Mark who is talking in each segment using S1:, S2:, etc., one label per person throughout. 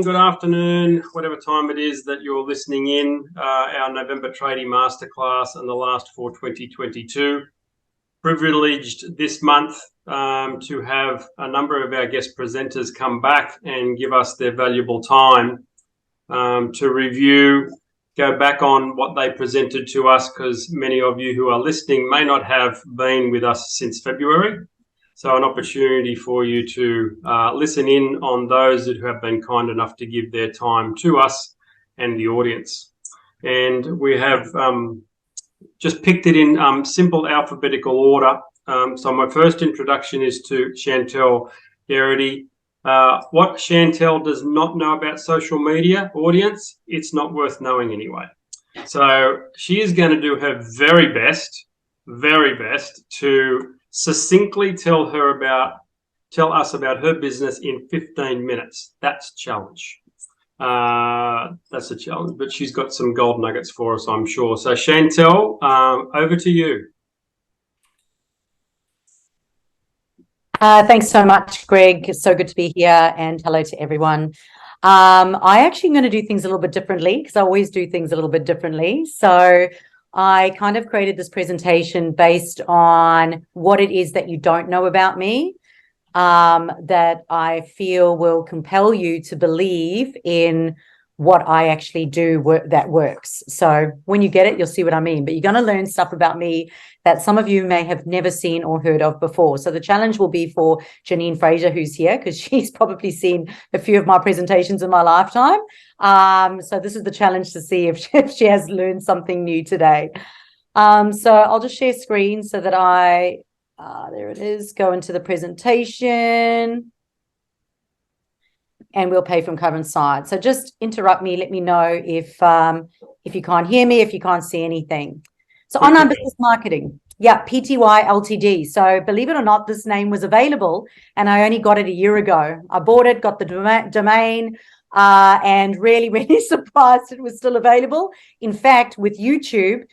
S1: good afternoon, whatever time it is that you're listening in, our November Tradie Masterclass and the last for 2022. Privileged this month to have a number of our guest presenters come back and give us their valuable time to review, go back on what they presented to us, because many of you who are listening may not have been with us since February. So an opportunity for you to listen in on those who have been kind enough to give their time to us and the audience. And we have just picked it in simple alphabetical order. So my first introduction is to Chantel Garrity. What Chantel does not know about social media, audience, it's not worth knowing anyway. So she is going to do her very best to succinctly tell us about her business in 15 minutes. That's a challenge. That's a challenge, but she's got some gold nuggets for us, I'm sure. So Chantel, over to you.
S2: Thanks so much, Greg. It's so good to be here, and hello to everyone. I actually am going to do things a little bit differently, because I always do things a little bit differently. So I kind of created this presentation based on what it is that you don't know about me, that I feel will compel you to believe in what I actually do that works. So when you get it, you'll see what I mean. But you're going to learn stuff about me that some of you may have never seen or heard of before. So the challenge will be for Janine Fraser, who's here, because she's probably seen a few of my presentations in my lifetime. So this is the challenge, to see if she has learned something new today. So I'll just share screen so that there it is, go into the presentation. And we'll pay from current side. So just interrupt me. Let me know if you can't hear me, if you can't see anything. So online business marketing. Yeah, PTY Ltd. So believe it or not, this name was available, and I only got it a year ago. I bought it, got the domain, and really surprised it was still available. In fact, with YouTube,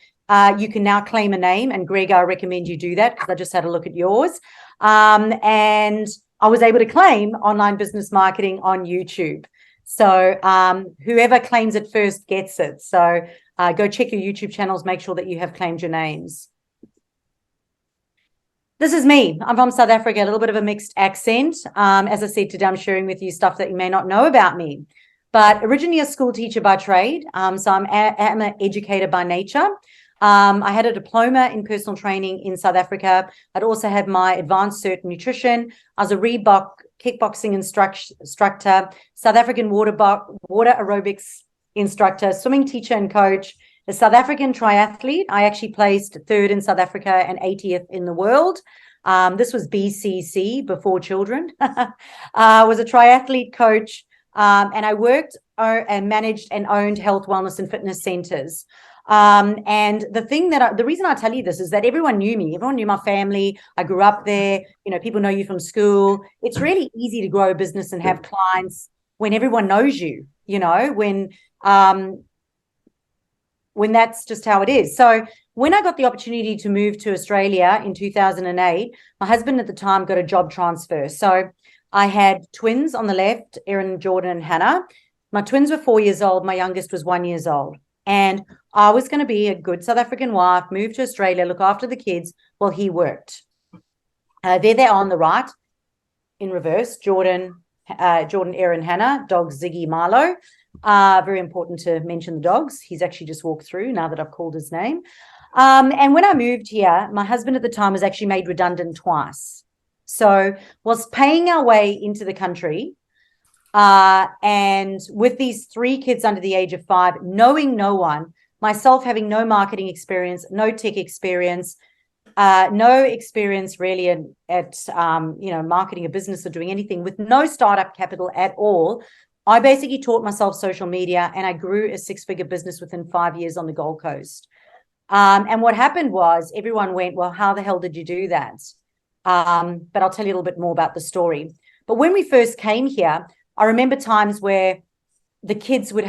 S2: you can now claim a name, and Greg, I recommend you do that, because I just had a look at yours. And I was able to claim online business marketing on YouTube. So whoever claims it first gets it. So go check your YouTube channels, make sure that you have claimed your names. This is me. I'm from South Africa, a little bit of a mixed accent. As I said today, I'm sharing with you stuff that you may not know about me. But originally a school teacher by trade. So I'm an educator by nature. I had a diploma in personal training in South Africa. I'd also had my advanced cert in nutrition. I was a Reebok kickboxing instructor, South African water aerobics instructor, swimming teacher and coach, a South African triathlete. I actually placed 3rd in South Africa and 80th in the world. This was BCC, before children. I was a triathlete coach, and I worked and managed and owned health, wellness, and fitness centers. And the reason I tell you this is that everyone knew me. Everyone knew my family. I grew up there. You know, people know you from school. It's really easy to grow a business and have clients when everyone knows you, you know, when that's just how it is. So when I got the opportunity to move to Australia in 2008, my husband at the time got a job transfer. So I had twins on the left, Erin, Jordan, and Hannah. My twins were 4 years old. My youngest was 1 year old. And I was going to be a good South African wife, move to Australia, look after the kids while he worked. There they are on the right, in reverse, Jordan, Erin, Hannah, dogs Ziggy, Milo. Very important to mention the dogs. He's actually just walked through now that I've called his name. And when I moved here, my husband at the time was actually made redundant twice. So was paying our way into the country, and with these 3 kids under the age of 5, knowing no one, myself having no marketing experience, no tech experience, no experience really at marketing a business or doing anything, with no startup capital at all, I basically taught myself social media, and I grew a 6-figure business within 5 years on the Gold Coast. And what happened was everyone went, well, how the hell did you do that? But I'll tell you a little bit more about the story. But when we first came here, I remember times where the twins would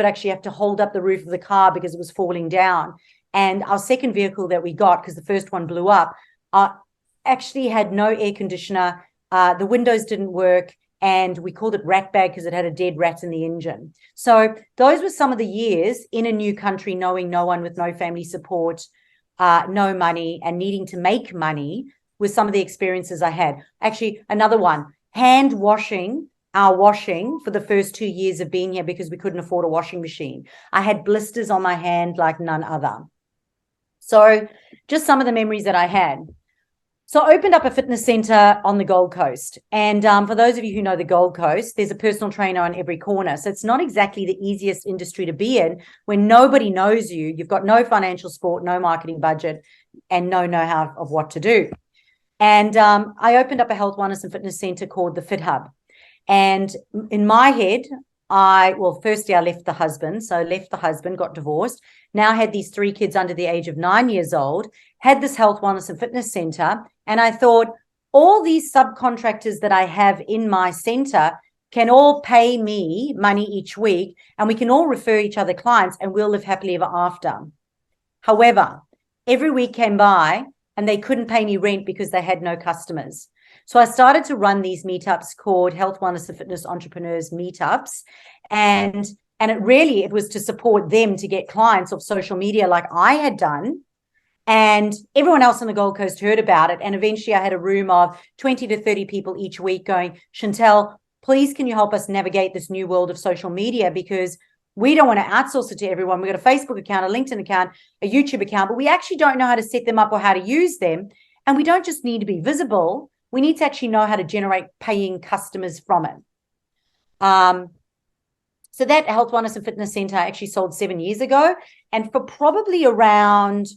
S2: actually have to hold up the roof of the car because it was falling down. And our second vehicle that we got, because the first one blew up, actually had no air conditioner. The windows didn't work. and we called it rat bag because it had a dead rat in the engine. So those were some of the years in a new country, knowing no one, with no family support, no money, and needing to make money, with some of the experiences I had. Actually, another one, hand washing our washing for the first 2 years of being here because we couldn't afford a washing machine. I had blisters on my hand like none other. So just some of the memories that I had. So I opened up a fitness center on the Gold Coast. And for those of you who know the Gold Coast, there's a personal trainer on every corner. So it's not exactly the easiest industry to be in when nobody knows you. You've got no financial support, no marketing budget, and no know-how of what to do. And I opened up a health, wellness, and fitness center called the Fit Hub. And in my head, firstly, I left the husband. So I left the husband, got divorced. Now I had these 3 kids under the age of 9 years old, had this health, wellness, and fitness center. And I thought, all these subcontractors that I have in my center can all pay me money each week, and we can all refer each other clients, and we'll live happily ever after. However, every week came by and they couldn't pay me rent because they had no customers. So I started to run these meetups called Health, Wellness, and Fitness Entrepreneurs Meetups. And it was to support them to get clients off social media like I had done. And everyone else on the Gold Coast heard about it. And eventually I had a room of 20 to 30 people each week going, Chantel, please, can you help us navigate this new world of social media? Because we don't want to outsource it to everyone. We've got a Facebook account, a LinkedIn account, a YouTube account, but we actually don't know how to set them up or how to use them. And we don't just need to be visible. We need to actually know how to generate paying customers from it. So that Health, Wellness, and Fitness Center I actually sold 7 years ago. And for probably around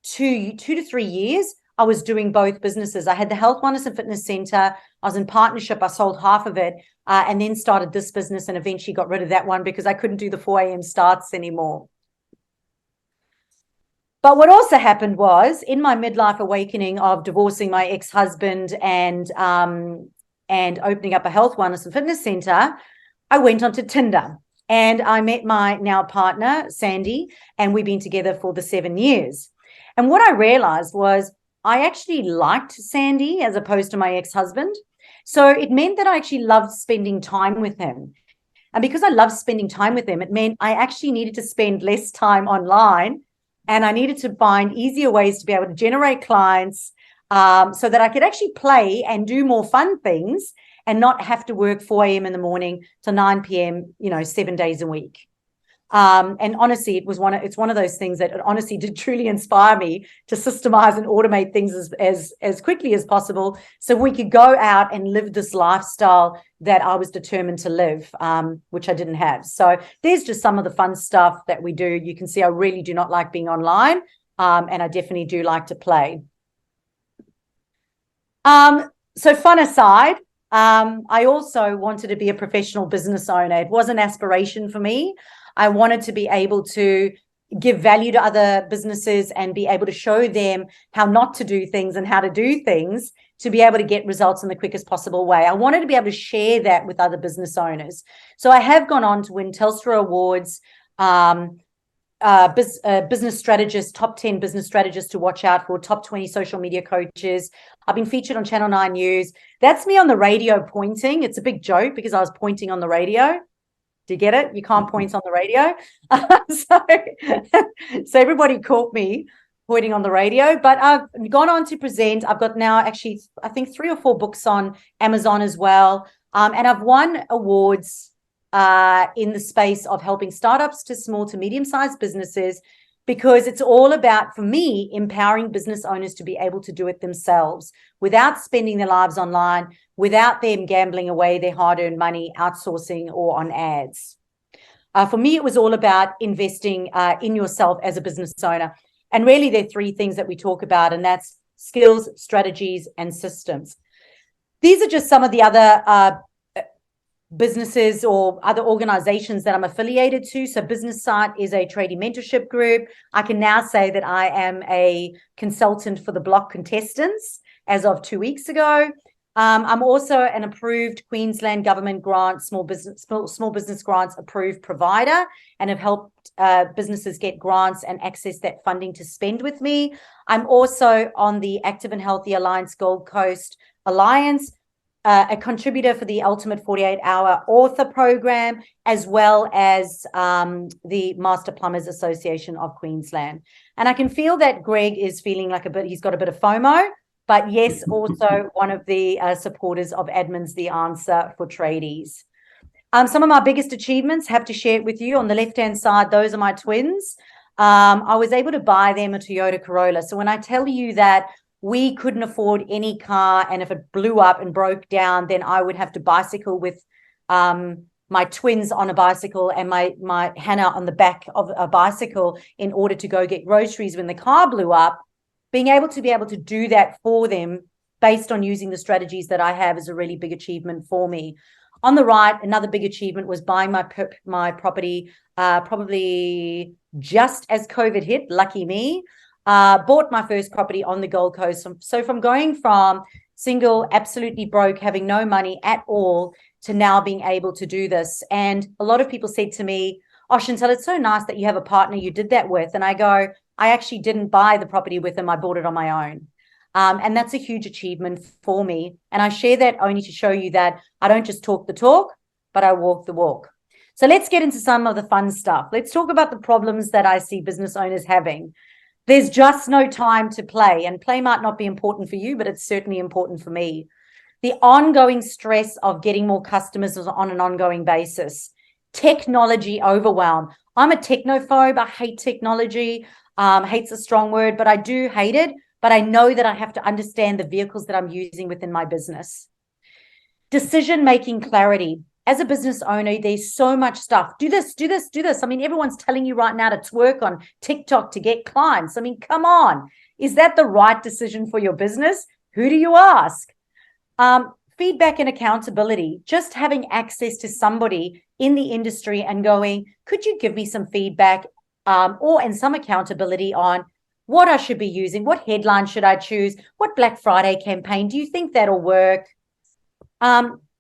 S2: 2 to 3 years, I was doing both businesses. I had the Health, Wellness, and Fitness Center. I was in partnership. I sold half of it and then started this business, and eventually got rid of that one because I couldn't do the 4 a.m. starts anymore. But what also happened was, in my midlife awakening of divorcing my ex-husband and opening up a health, wellness, and fitness center, I went onto Tinder and I met my now partner, Sandy, and we've been together for the 7 years. And what I realized was I actually liked Sandy as opposed to my ex-husband. So it meant that I actually loved spending time with him. And because I loved spending time with him, it meant I actually needed to spend less time online, and I needed to find easier ways to be able to generate clients so that I could actually play and do more fun things and not have to work 4 a.m. in the morning to 9 p.m., 7 days a week. And honestly, it's one of those things that honestly did truly inspire me to systemize and automate things as quickly as possible, so we could go out and live this lifestyle that I was determined to live, which I didn't have. So there's just some of the fun stuff that we do. You can see I really do not like being online, and I definitely do like to play. So fun aside, I also wanted to be a professional business owner. It was an aspiration for me. I wanted to be able to give value to other businesses and be able to show them how not to do things and how to do things to be able to get results in the quickest possible way. I wanted to be able to share that with other business owners. So I have gone on to win Telstra Awards, business strategist, top 10 business strategists to watch out for, top 20 social media coaches. I've been featured on Channel 9 News. That's me on the radio pointing. It's a big joke because I was pointing on the radio. Do you get it? You can't point on the radio. So everybody caught me pointing on the radio, but I've gone on to present. I've got now actually, I think 3 or 4 books on Amazon as well. And I've won awards in the space of helping startups to small to medium-sized businesses, because it's all about, for me, empowering business owners to be able to do it themselves without spending their lives online, without them gambling away their hard-earned money, outsourcing or on ads. For me, it was all about investing in yourself as a business owner. And really, there are 3 things that we talk about, and that's skills, strategies, and systems. These are just some of the other businesses or other organizations that I'm affiliated to. So Business Site is a tradie mentorship group. I can now say that I am a consultant for the block contestants as of 2 weeks ago. I'm also an approved Queensland government grant, small business grants approved provider, and have helped businesses get grants and access that funding to spend with me. I'm also on the Active and Healthy Alliance Gold Coast Alliance. a contributor for the Ultimate 48-Hour Author Program, as well as the Master Plumbers Association of Queensland. And I can feel that Greg is feeling like he's got a bit of FOMO, but yes, also one of the supporters of Admin's The Answer for Tradies. Some of my biggest achievements, have to share it with you. On the left-hand side, those are my twins. I was able to buy them a Toyota Corolla. So when I tell you that we couldn't afford any car, and if it blew up and broke down, then I would have to bicycle with my twins on a bicycle and my Hannah on the back of a bicycle in order to go get groceries when the car blew up. Being able to do that for them based on using the strategies that I have is a really big achievement for me. On the right, another big achievement was buying my property probably just as COVID hit. Lucky me. Bought my first property on the Gold Coast. So from going from single, absolutely broke, having no money at all, to now being able to do this. And a lot of people said to me, "Oh, Chantal, it's so nice that you have a partner you did that with." And I go, I actually didn't buy the property with him. I bought it on my own. And that's a huge achievement for me. And I share that only to show you that I don't just talk the talk, but I walk the walk. So let's get into some of the fun stuff. Let's talk about the problems that I see business owners having. There's just no time to play, and play might not be important for you, but it's certainly important for me. The ongoing stress of getting more customers on an ongoing basis. Technology overwhelm. I'm a technophobe. I hate technology. Hate's a strong word, but I do hate it. But I know that I have to understand the vehicles that I'm using within my business. Decision-making clarity. As a business owner, there's so much stuff. Do this, do this, do this. I mean, everyone's telling you right now to twerk on TikTok to get clients. I mean, come on. Is that the right decision for your business? Who do you ask? Feedback and accountability. Just having access to somebody in the industry and going, could you give me some feedback and some accountability on what I should be using? What headline should I choose? What Black Friday campaign? Do you think that'll work?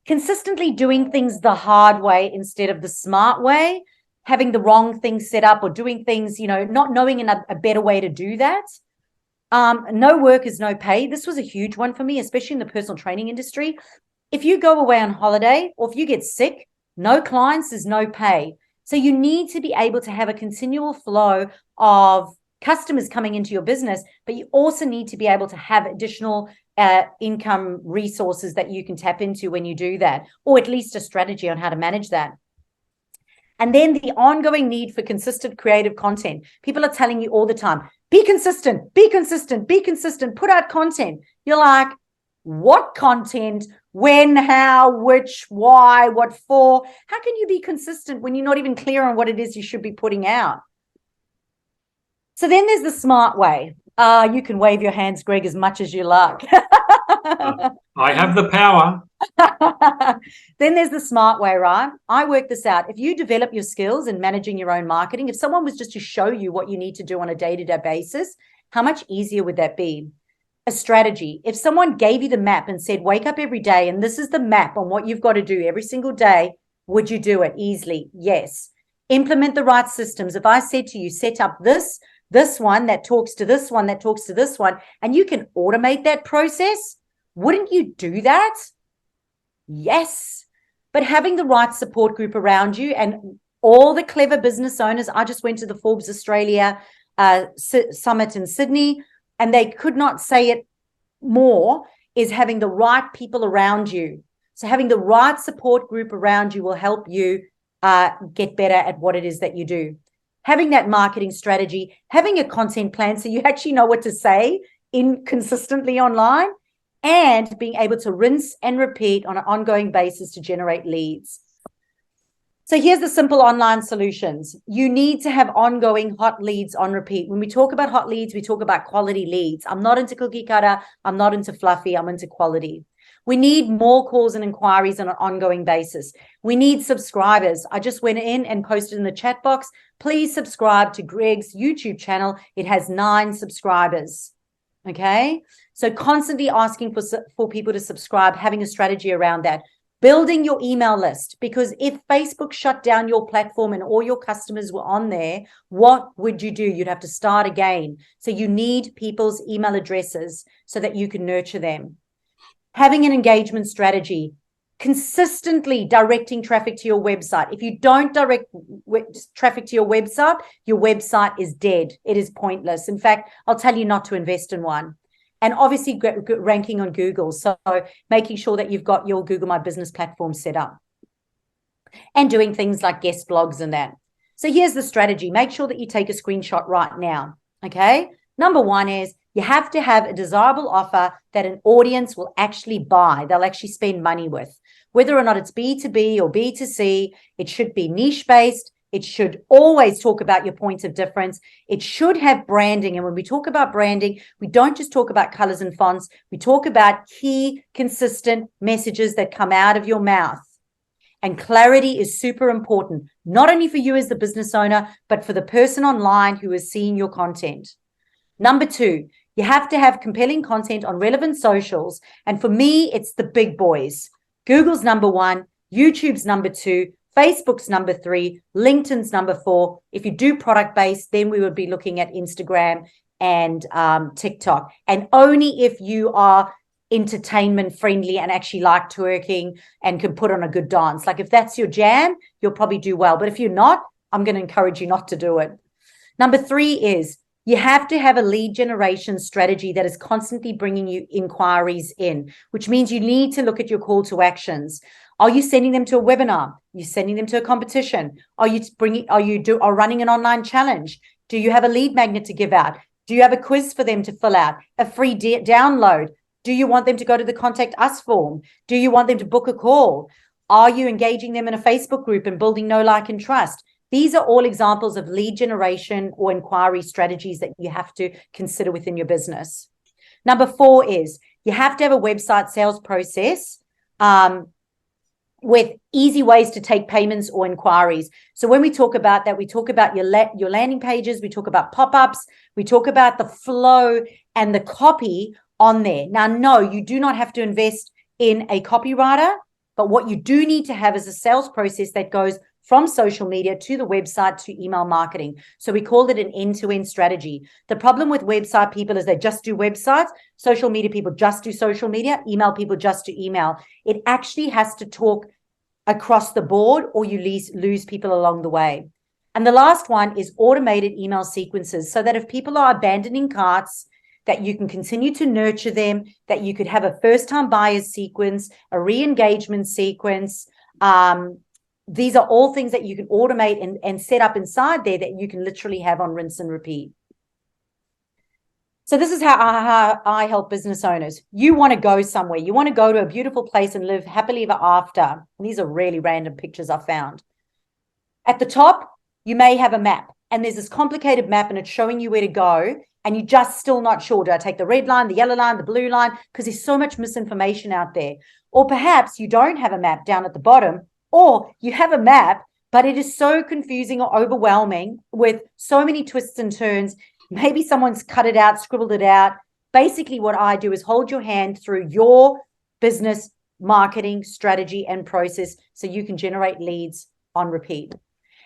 S2: Consistently doing things the hard way instead of the smart way, having the wrong things set up or doing things, not knowing a better way to do that. No work is no pay. This was a huge one for me, especially in the personal training industry. If you go away on holiday or if you get sick, no clients is no pay. So you need to be able to have a continual flow of customers coming into your business, but you also need to be able to have additional income resources that you can tap into when you do that, or at least a strategy on how to manage that. And then the ongoing need for consistent creative content. People are telling you all the time, be consistent, be consistent, be consistent, put out content. You're like, what content? When, how, which, why, what for? How can you be consistent when you're not even clear on what it is you should be putting out? So then there's the smart way. You can wave your hands, Greg, as much as you like.
S1: I have the power.
S2: Then there's the smart way, right? I work this out. If you develop your skills in managing your own marketing, if someone was just to show you what you need to do on a day-to-day basis, how much easier would that be? A strategy. If someone gave you the map and said, wake up every day and this is the map on what you've got to do every single day, would you do it easily? Yes. Implement the right systems. If I said to you, set up this one that talks to this one, that talks to this one, and you can automate that process, wouldn't you do that? Yes. But having the right support group around you and all the clever business owners, I just went to the Forbes Australia Summit in Sydney, and they could not say it more, is having the right people around you. So having the right support group around you will help you get better at what it is that you do. Having that marketing strategy, having a content plan so you actually know what to say consistently online, and being able to rinse and repeat on an ongoing basis to generate leads. So here's the simple online solutions. You need to have ongoing hot leads on repeat. When we talk about hot leads, we talk about quality leads. I'm not into cookie cutter. I'm not into fluffy. I'm into quality. We need more calls and inquiries on an ongoing basis. We need subscribers. I just went in and posted in the chat box, please subscribe to Greg's YouTube channel. It has 9 subscribers. Okay. So constantly asking for people to subscribe, having a strategy around that. Building your email list, because if Facebook shut down your platform and all your customers were on there, what would you do? You'd have to start again. So you need people's email addresses so that you can nurture them. Having an engagement strategy, consistently directing traffic to your website. If you don't direct traffic to your website is dead. It is pointless. In fact, I'll tell you not to invest in one. And obviously ranking on Google. So making sure that you've got your Google My Business platform set up and doing things like guest blogs and that. So here's the strategy. Make sure that you take a screenshot right now. Okay. Number one is you have to have a desirable offer that an audience will actually buy. They'll actually spend money with. Whether or not it's B2B or B2C, it should be niche-based. It should always talk about your points of difference. It should have branding. And when we talk about branding, we don't just talk about colors and fonts. We talk about key, consistent messages that come out of your mouth. And clarity is super important, not only for you as the business owner, but for the person online who is seeing your content. Number two, you have to have compelling content on relevant socials. And for me, it's the big boys. Google's number one, YouTube's number two, Facebook's number three, LinkedIn's number four. If you do product-based, then we would be looking at Instagram and TikTok. And only if you are entertainment friendly and actually like twerking and can put on a good dance. Like if that's your jam, you'll probably do well. But if you're not, I'm going to encourage you not to do it. Number three is you have to have a lead generation strategy that is constantly bringing you inquiries in, which means you need to look at your call to actions. Are you sending them to a webinar? Are you sending them to a competition? Are you running an online challenge? Do you have a lead magnet to give out? Do you have a quiz for them to fill out? A free download? Do you want them to go to the Contact Us form? Do you want them to book a call? Are you engaging them in a Facebook group and building know, like, and trust? These are all examples of lead generation or inquiry strategies that you have to consider within your business. Number four is you have to have a website sales process with easy ways to take payments or inquiries. So when we talk about that, we talk about your landing pages, we talk about pop-ups, we talk about the flow and the copy on there. Now, no, you do not have to invest in a copywriter, but what you do need to have is a sales process that goes from social media to the website to email marketing. So we call it an end-to-end strategy. The problem with website people is they just do websites. Social media people just do social media. Email people just do email. It actually has to talk across the board or you lose people along the way. And the last one is automated email sequences so that if people are abandoning carts, that you can continue to nurture them, that you could have a first-time buyers sequence, a re-engagement sequence. These are all things that you can automate and set up inside there that you can literally have on rinse and repeat. So this is how I help business owners. You want to go somewhere. You want to go to a beautiful place and live happily ever after. And these are really random pictures I found. At the top, you may have a map. And there's this complicated map and it's showing you where to go. And you're just still not sure. Do I take the red line, the yellow line, the blue line? Because there's so much misinformation out there. Or perhaps you don't have a map down at the bottom. Or you have a map, but it is so confusing or overwhelming with so many twists and turns. Maybe someone's cut it out, scribbled it out. Basically, what I do is hold your hand through your business marketing strategy and process so you can generate leads on repeat.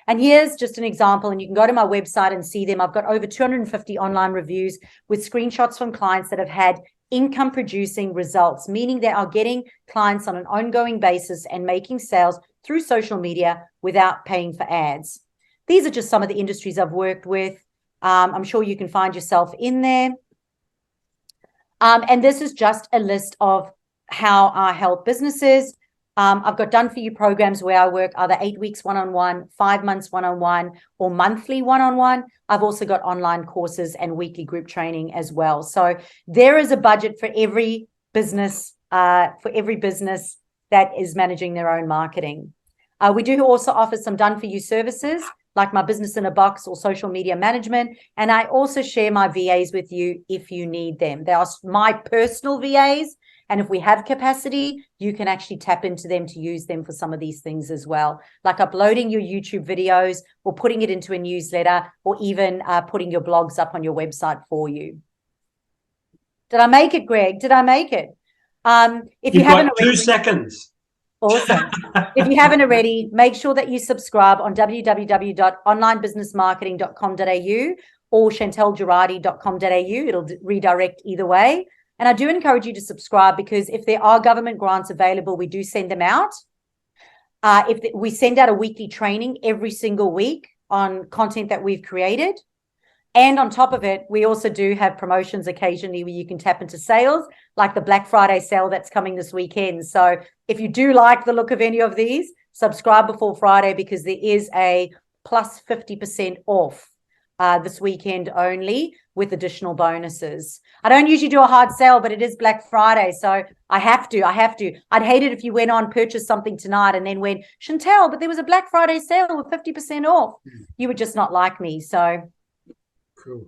S2: And here's just an example, and you can go to my website and see them. I've got over 250 online reviews with screenshots from clients that have had income producing results, meaning they are getting clients on an ongoing basis and making sales through social media without paying for ads. These are just some of the industries I've worked with. I'm sure you can find yourself in there. And this is just a list of how I help businesses. I've got done for you programs where I work either 8 weeks one-on-one, 5 months one-on-one, or monthly one-on-one. I've also got online courses and weekly group training as well. So there is a budget for every business that is managing their own marketing. We do also offer some done for you services like my business in a box or social media management. And I also share my VAs with you if you need them. They are my personal VAs. And if we have capacity, you can actually tap into them to use them for some of these things as well, like uploading your YouTube videos or putting it into a newsletter or even putting your blogs up on your website for you. Did I make it, Greg? Did I make it? If you haven't
S1: got 2 seconds.
S2: Awesome. If you haven't already, make sure that you subscribe on www.onlinebusinessmarketing.com.au or chantelgerardi.com.au. It'll redirect either way. And I do encourage you to subscribe, because if there are government grants available, we do send them out. We send out a weekly training every single week on content that we've created. And on top of it, we also do have promotions occasionally where you can tap into sales, like the Black Friday sale that's coming this weekend. So if you do like the look of any of these, subscribe before Friday, because there is a plus 50% off this weekend only, with additional bonuses. I don't usually do a hard sale, but it is Black Friday, so I have to. I'd hate it if you went on, purchased something tonight, and then went, Chantel, but there was a Black Friday sale with 50% off. You would just not like me. So
S1: cool.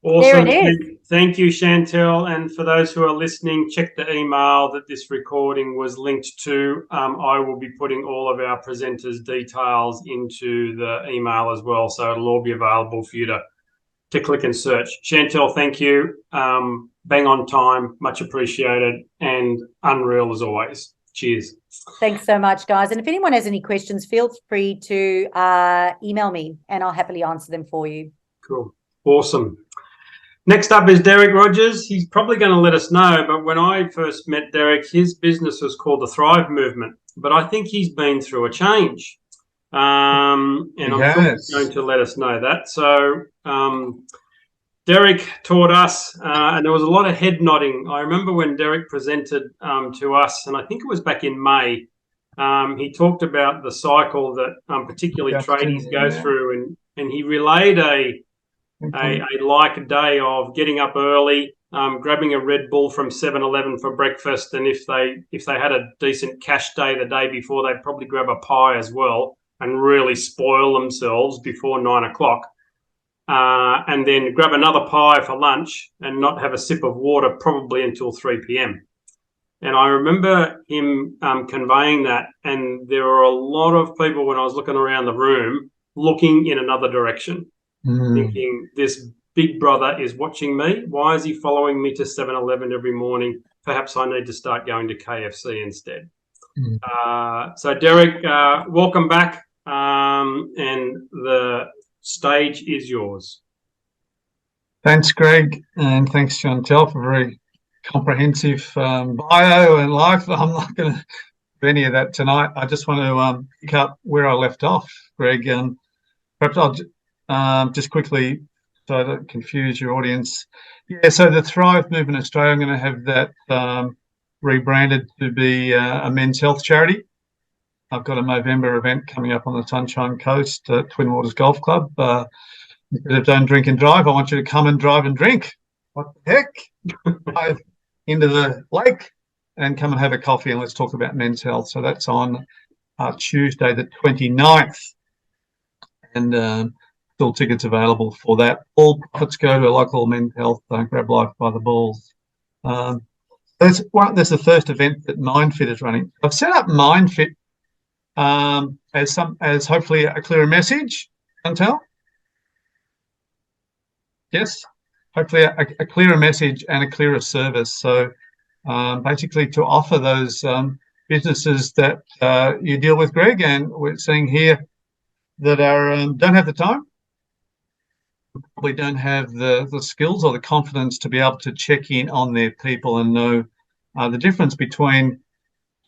S1: Awesome.
S2: There it is.
S1: Thank you, Chantel. And for those who are listening, check the email that this recording was linked to. I will be putting all of our presenters' details into the email as well, so it'll all be available for you to click and search. Chantel, thank you. Bang on time, much appreciated, and unreal as always. Cheers.
S2: Thanks so much, guys. And if anyone has any questions, feel free to email me, and I'll happily answer them for you.
S1: Cool. Awesome. Next up is Derek Rogers. He's probably going to let us know, but when I first met Derek, his business was called the Thrive Movement. But I think he's been through a change. And I'm sure he's going to let us know that. So Derek taught us, and there was a lot of head nodding. I remember when Derek presented to us, and I think it was back in May, he talked about the cycle that particularly tradies go through, and he relayed a like day of getting up early, grabbing a Red Bull from 7-Eleven for breakfast, and if they had a decent cash day the day before, they'd probably grab a pie as well and really spoil themselves before 9 o'clock, and then grab another pie for lunch and not have a sip of water probably until 3 p.m. And I remember him conveying that, and there were a lot of people when I was looking around the room looking in another direction. Thinking, this big brother is watching me. Why is he following me to 7-Eleven every morning? Perhaps I need to start going to KFC instead. So Derek, welcome back, and the stage is yours.
S3: Thanks, Greg, and thanks, Chantel, for a very comprehensive bio and life. I'm not going to do any of that tonight. I just want to pick up where I left off, Greg, and perhaps I'll just quickly, so I don't confuse your audience. Yeah, so the Thrive Movement Australia, I'm going to have that rebranded to be a men's health charity. I've got a November event coming up on the Sunshine Coast at Twin Waters Golf Club. Instead of don't drink and drive, I want you to come and drive and drink. What the heck? Drive into the lake and come and have a coffee, and let's talk about men's health. So that's on Tuesday the 29th. And still tickets available for that. All profits go to local men's health. Don't grab life by the balls. There's the first event that MindFit is running. I've set up MindFit as hopefully a clearer message. Chantel? Yes, hopefully a clearer message and a clearer service. So basically to offer those businesses that you deal with, Greg, and we're seeing here that are don't have the time, probably don't have the skills or the confidence to be able to check in on their people and know the difference between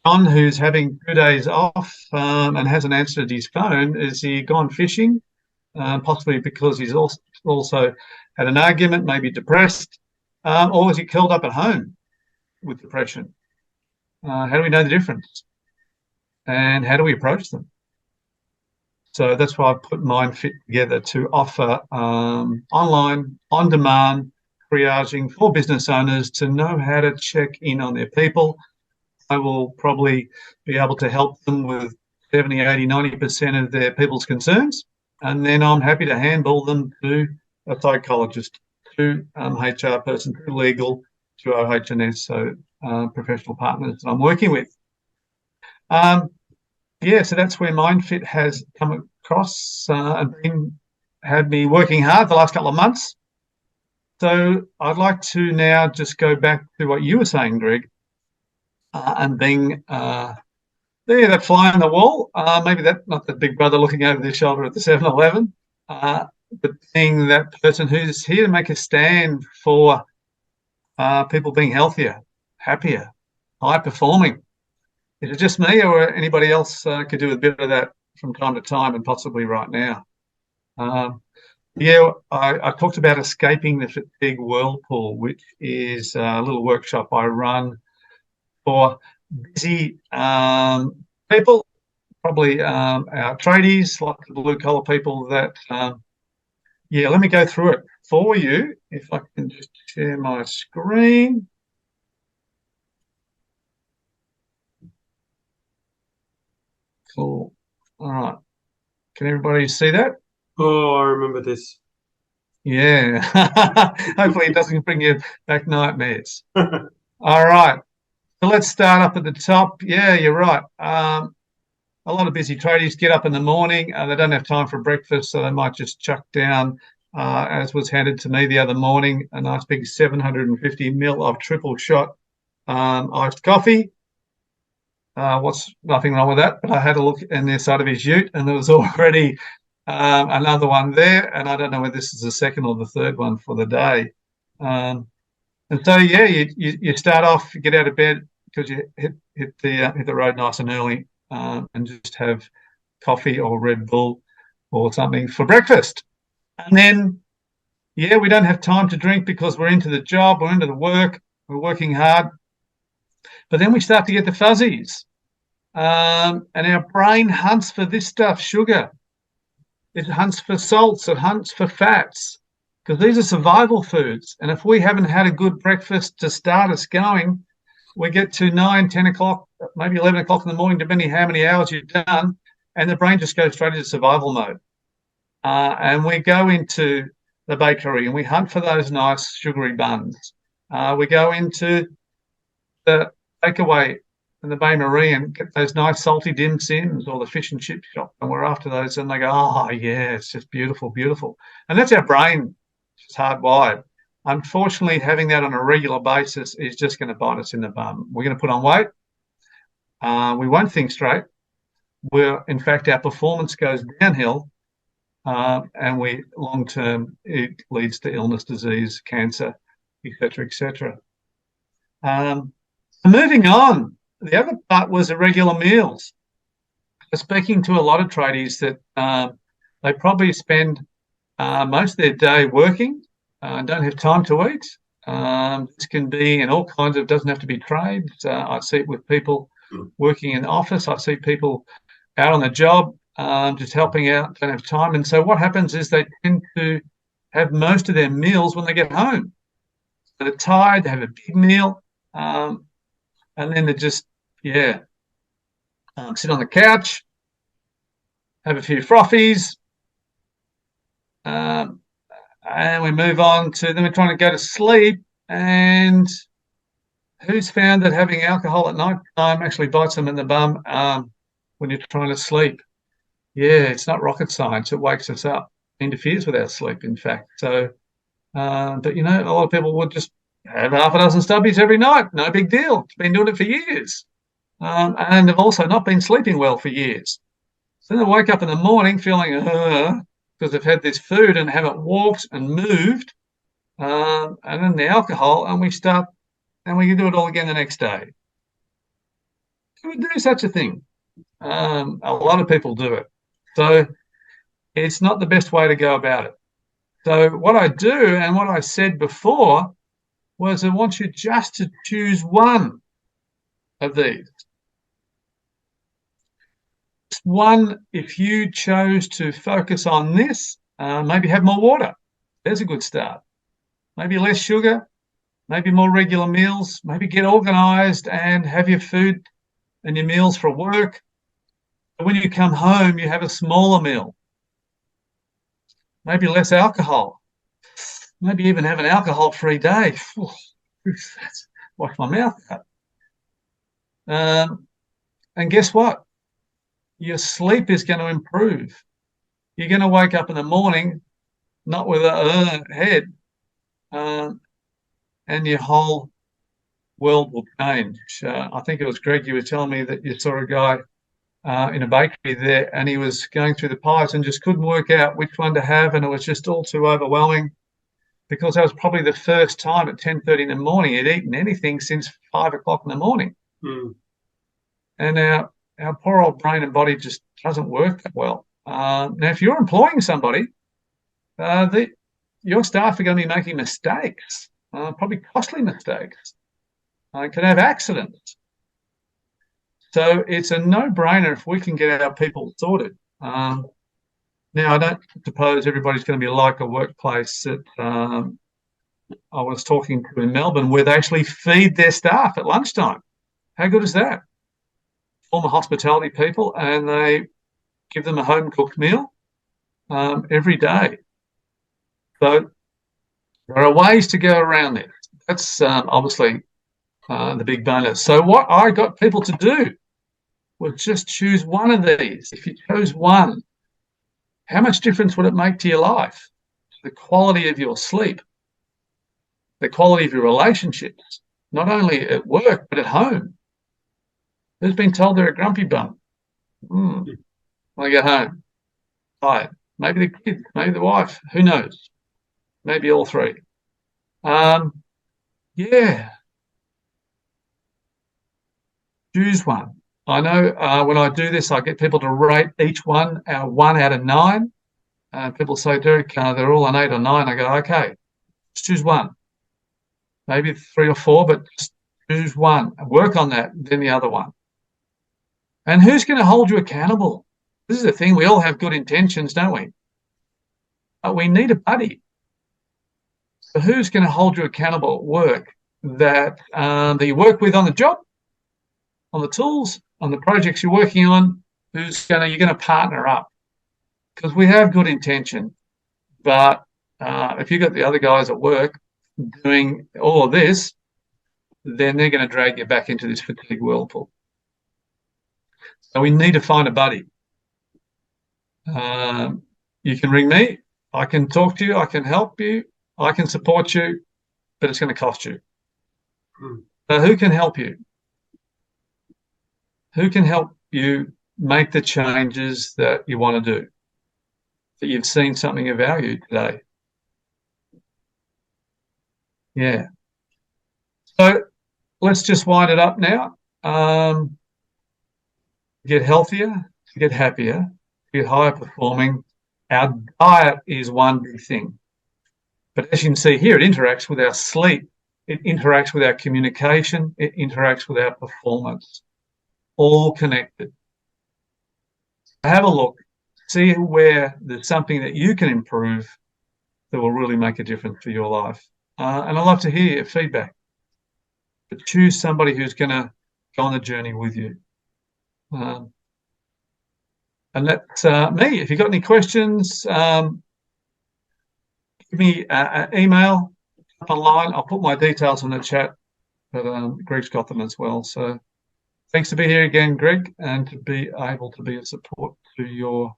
S3: John, who's having 2 days off and hasn't answered his phone. Is he gone fishing? Possibly because he's also had an argument, maybe depressed, or is he curled up at home with depression? How do we know the difference? And how do we approach them? So that's why I put MindFit together to offer online, on-demand triaging for business owners to know how to check in on their people. I will probably be able to help them with 70, 80, 90% of their people's concerns. And then I'm happy to handball them to a psychologist, to HR person, to legal, to OH&S, so professional partners that I'm working with. Yeah, so that's where MindFit has come across and had me working hard the last couple of months. So I'd like to now just go back to what you were saying, Greg, and being that fly on the wall, maybe that not the big brother looking over their shoulder at the 7-Eleven, but being that person who's here to make a stand for people being healthier, happier, high performing. Is it just me, or anybody else could do a bit of that from time to time, and possibly right now? Yeah, I talked about escaping the fatigue whirlpool, which is a little workshop I run for busy people, probably our tradies, like the blue collar people that, yeah, let me go through it for you. If I can just share my screen. Cool. All right. Can everybody see that?
S1: Oh, I remember this.
S3: Yeah. Hopefully it doesn't bring you back nightmares. All right. So let's start up at the top. Yeah, you're right. A lot of busy tradies get up in the morning. They don't have time for breakfast, so they might just chuck down, as was handed to me the other morning, a nice big 750 ml of triple shot iced coffee. What's nothing wrong with that, but I had a look in the side of his ute, and there was already another one there, and I don't know whether this is the second or the third one for the day. And so, yeah, you start off, you get out of bed because you hit the road nice and early, and just have coffee or Red Bull or something for breakfast. And then, yeah, we don't have time to drink because we're into the job, we're into the work, we're working hard. But then we start to get the fuzzies, and our brain hunts for this stuff, sugar. It hunts for salts, it hunts for fats, because these are survival foods. And if we haven't had a good breakfast to start us going, we get to 9, 10 o'clock, maybe 11 o'clock in the morning, depending how many hours you've done, and the brain just goes straight into survival mode. And we go into the bakery and we hunt for those nice sugary buns. We go into the takeaway and the Bay Marie and get those nice salty dim sims or the fish and chip shop, and we're after those, and they go, oh yeah, it's just beautiful, beautiful. And that's our brain. It's hardwired. Unfortunately, having that on a regular basis is just going to bite us in the bum. We're going to put on weight. We won't think straight. In fact, our performance goes downhill, and we long term it leads to illness, disease, cancer, etc., etc. Moving on, the other part was irregular meals. Speaking to a lot of tradies that they probably spend most of their day working, don't have time to eat. This can be in all kinds of, doesn't have to be trades. I see it with people working in the office. I see people out on the job, just helping out, don't have time. And so what happens is they tend to have most of their meals when they get home. So they're tired, they have a big meal, and then they just, yeah, sit on the couch, have a few frothies, and we move on to, then we're trying to go to sleep. And who's found that having alcohol at night time actually bites them in the bum when you're trying to sleep? Yeah, it's not rocket science. It wakes us up, interferes with our sleep, in fact. So, but, you know, a lot of people would just have half a dozen stubbies every night. No big deal. It's been doing it for years. And they've also not been sleeping well for years. So then they wake up in the morning feeling, because they've had this food and haven't walked and moved, and then the alcohol, and we can do it all again the next day. Can we do such a thing? A lot of people do it. So it's not the best way to go about it. So what I do, and what I said before, was I want you just to choose one of these. One, if you chose to focus on this, maybe have more water. There's a good start. Maybe less sugar, maybe more regular meals, maybe get organised and have your food and your meals for work. But when you come home, you have a smaller meal. Maybe less alcohol. Maybe even have an alcohol-free day. Wash my mouth out. And guess what? Your sleep is going to improve. You're going to wake up in the morning not with a head, and your whole world will change. I think it was Greg, you were telling me that you saw a guy in a bakery there, and he was going through the pies and just couldn't work out which one to have, and it was just all too overwhelming. because that was probably the first time at 10:30 in the morning he'd eaten anything since 5 o'clock in the morning. And our poor old brain and body just doesn't work that well. Now, if you're employing somebody, your staff are going to be making mistakes, probably costly mistakes, can have accidents. So it's a no-brainer if we can get our people sorted. Now, I don't suppose everybody's going to be like a workplace that I was talking to in Melbourne, where they actually feed their staff at lunchtime. How good is that? Former hospitality people, and they give them a home-cooked meal every day. So there are ways to go around this. That's obviously the big bonus. So what I got people to do was just choose one of these. If you chose one, how much difference would it make to your life? The quality of your sleep, the quality of your relationships, not only at work, but at home. Who's been told they're a grumpy bum? When I get home, tired. Maybe the kids, maybe the wife, who knows? Maybe all three. Yeah. Choose one. I know when I do this, I get people to rate each one 1 out of 9. People say, Derek, they're all an 8 or 9. I go, okay, just choose one. Maybe 3 or 4, but just choose one. Work on that, then the other one. And who's going to hold you accountable? This is the thing. We all have good intentions, don't we? But we need a buddy. So who's going to hold you accountable at work that you work with on the job, on the tools, on the projects you're working on? You're going to partner up? Because we have good intention, but if you've got the other guys at work doing all of this, then they're going to drag you back into this fatigue whirlpool. So we need to find a buddy. You can ring me. I can talk to you. I can help you. I can support you, but it's going to cost you. So who can help you? Who can help you make the changes that you want to do? That you've seen something of value today. Yeah. So let's just wind it up now. Get healthier, get happier, get higher performing. Our diet is one big thing. But as you can see here, it interacts with our sleep. It interacts with our communication. It interacts with our performance. All connected. Have a look. See where there's something that you can improve that will really make a difference for your life. And I'd love to hear your feedback. But choose somebody who's going to go on the journey with you. And that's me. If you've got any questions, give me an email online. I'll put my details in the chat, but Greg's got them as well. So thanks to be here again, Greg, and to be able to be a support to your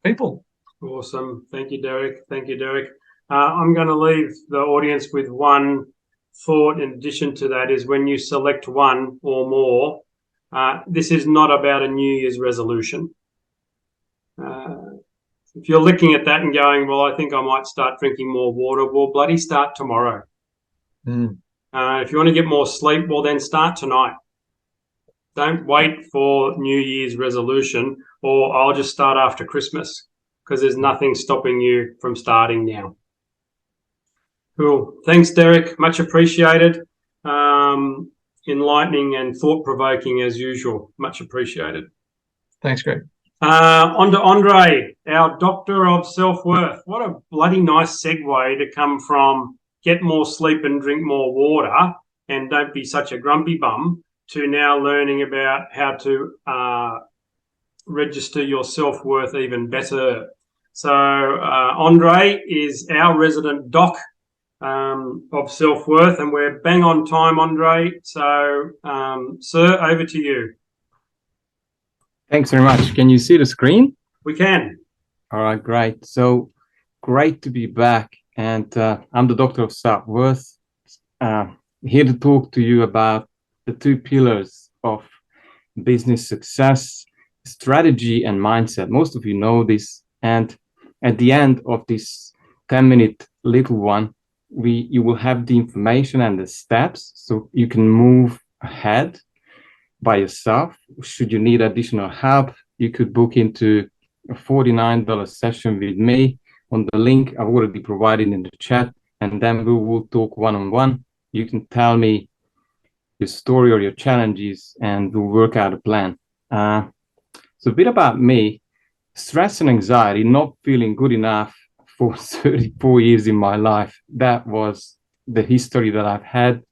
S3: people.
S1: Awesome. Thank you, Derek. Thank you, Derek. I'm going to leave the audience with one thought in addition to that, is when you select one or more, this is not about a New Year's resolution. If you're looking at that and going, well, I think I might start drinking more water, well, bloody start tomorrow. If you want to get more sleep, well, then start tonight. Don't wait for New Year's resolution, or I'll just start after Christmas, because there's nothing stopping you from starting now. Cool. Thanks, Derek. Much appreciated. Enlightening and thought-provoking as usual. Much appreciated.
S3: Thanks, Greg.
S1: On to Andre, our Doctor of Self-Worth. What a bloody nice segue to come from get more sleep and drink more water and don't be such a grumpy bum to now learning about how to register your self-worth even better. So Andre is our resident doc of self-worth, and we're bang on time, Andre. So, sir, over to you.
S4: Thanks very much. Can you see the screen?
S1: We can.
S4: All right, great. So great to be back. And I'm the Doctor of Self-Worth, here to talk to you about the 2 pillars of business success: strategy and mindset. Most of you know this. And at the end of this 10-minute little one, you will have the information and the steps so you can move ahead by yourself. Should you need additional help, you could book into a $49 session with me on the link I've already provided in the chat, and then we will talk one-on-one. You can tell me your story or your challenges, and we'll work out a plan. So a bit about me: stress and anxiety, not feeling good enough for 34 years in my life. That was the history that I've had.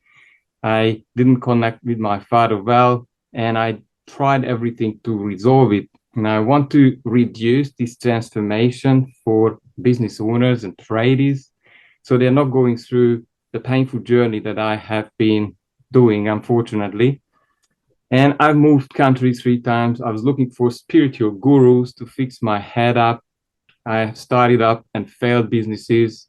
S4: I didn't connect with my father well, and I tried everything to resolve it. And I want to reduce this transformation for business owners and tradies so they're not going through the painful journey that I have been doing, unfortunately. And I've moved countries 3 times. I was looking for spiritual gurus to fix my head up. I started up and failed businesses.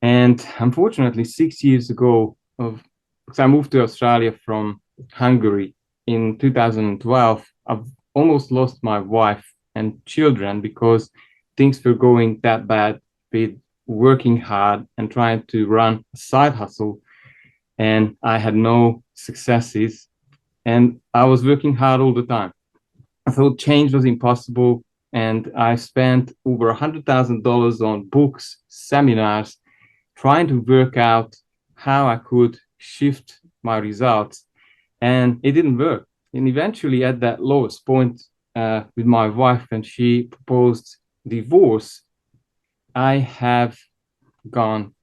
S4: And unfortunately, 6 years ago, because I moved to Australia from Hungary in 2012, I've almost lost my wife and children because things were going that bad with working hard and trying to run a side hustle. And I had no successes. And I was working hard all the time. I thought change was impossible. And I spent over $100,000 on books, seminars, trying to work out how I could shift my results. And it didn't work. And eventually, at that lowest point with my wife, when she proposed divorce, I have gone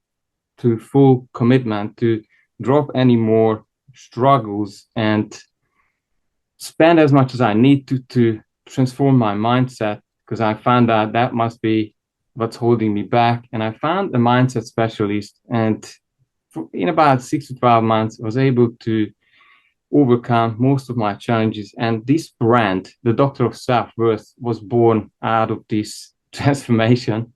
S4: to full commitment to drop any more struggles and spend as much as I need to transform my mindset, because I found out that must be what's holding me back. And I found a mindset specialist, and in about 6 to 12 months, I was able to overcome most of my challenges. And this brand, the Doctor of Self-Worth, was born out of this transformation.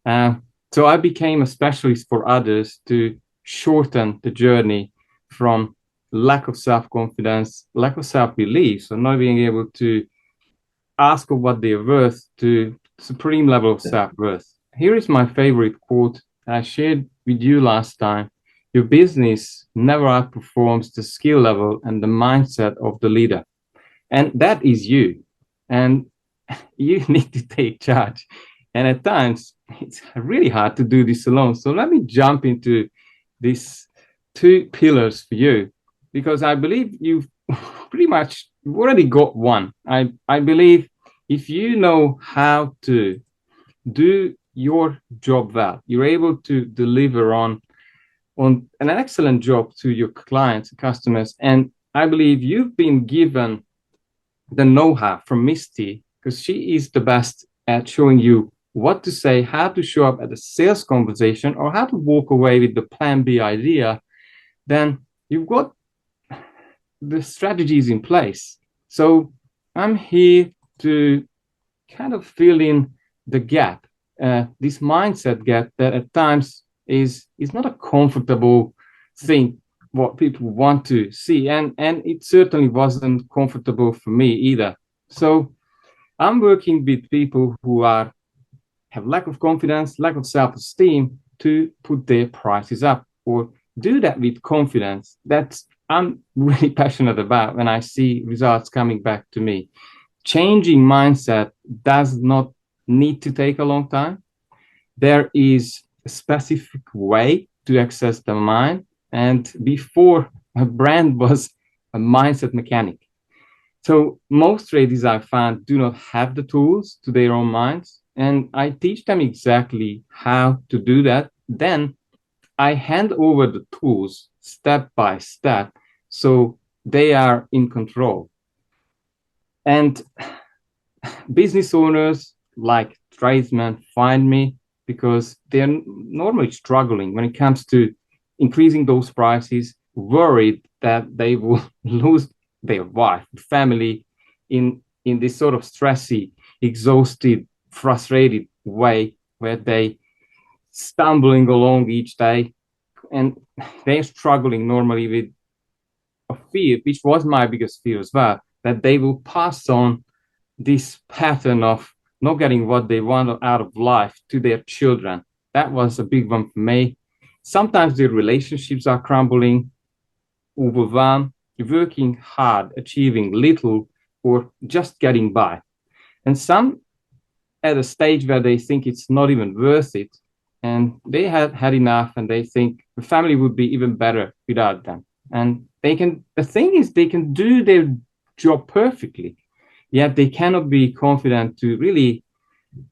S4: So I became a specialist for others to shorten the journey from lack of self-confidence, lack of self-belief, so not being able to ask of what they're worth, to supreme level of self-worth. Here is my favorite quote I shared with you last time. Your business never outperforms the skill level and the mindset of the leader. And that is you. And you need to take charge. And at times, it's really hard to do this alone. So let me jump into these 2 pillars for you, because I believe you've pretty much already got one. I believe if you know how to do your job well, you're able to deliver on an excellent job to your clients and customers. And I believe you've been given the know-how from Misty, because she is the best at showing you what to say, how to show up at a sales conversation, or how to walk away with the plan B idea. Then you've got the strategies in place. So I'm here to kind of fill in the gap, this mindset gap that at times is not a comfortable thing, what people want to see. And it certainly wasn't comfortable for me either. So I'm working with people who have lack of confidence, lack of self-esteem, to put their prices up, or do that with confidence. That's I'm really passionate about when I see results coming back to me. Changing mindset does not need to take a long time. There is a specific way to access the mind. And before, a brand was a mindset mechanic. So most traders I found do not have the tools to their own minds. And I teach them exactly how to do that. Then I hand over the tools step by step, so they are in control. And business owners like tradesmen find me because they're normally struggling when it comes to increasing those prices, worried that they will lose their wife, family in this sort of stressy, exhausted, frustrated way, where they stumbling along each day, and they're struggling normally with a fear, which was my biggest fear as well, that they will pass on this pattern of not getting what they want out of life to their children. that was a big one for me. Sometimes the relationships are crumbling, overwhelmed, you're working hard, achieving little, or just getting by. And some at a stage where they think it's not even worth it, and they had had enough, and they think the family would be even better without them. And the thing is, they can do their job perfectly, yet they cannot be confident to really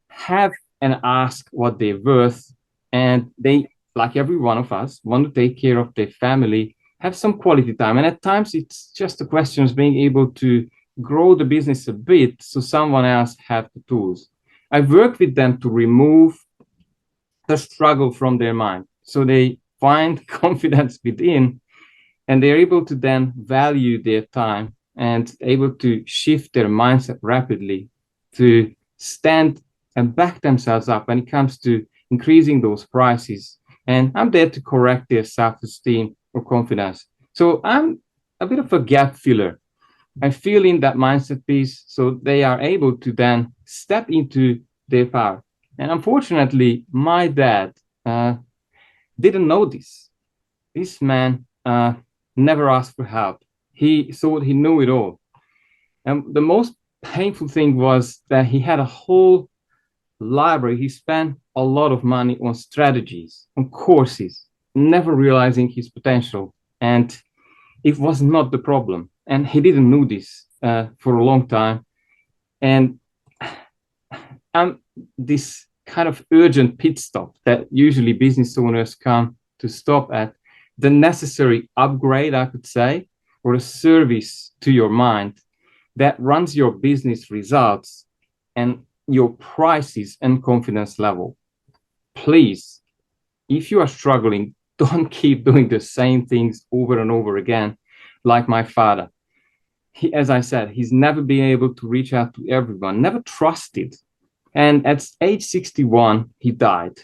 S4: have and ask what they're worth. And they, like every one of us, want to take care of their family, have some quality time. And at times it's just a question of being able to grow the business a bit so someone else have the tools. I work with them to remove the struggle from their mind, so they find confidence within, and they're able to then value their time and able to shift their mindset rapidly to stand and back themselves up when it comes to increasing those prices. And I'm there to correct their self-esteem or confidence. So I'm a bit of a gap filler. I fill in that mindset piece so they are able to then step into their power. And unfortunately, my dad didn't know this. This man never asked for help. He thought he knew it all. And the most painful thing was that he had a whole library. He spent a lot of money on strategies, on courses, never realizing his potential. And it was not the problem. And he didn't know this for a long time. And this kind of urgent pit stop that usually business owners come to stop at, the necessary upgrade, I could say, or a service to your mind that runs your business results and your prices and confidence level. Please, if you are struggling, don't keep doing the same things over and over again, like my father. As I said, he's never been able to reach out to everyone, never trusted. And at age 61, he died,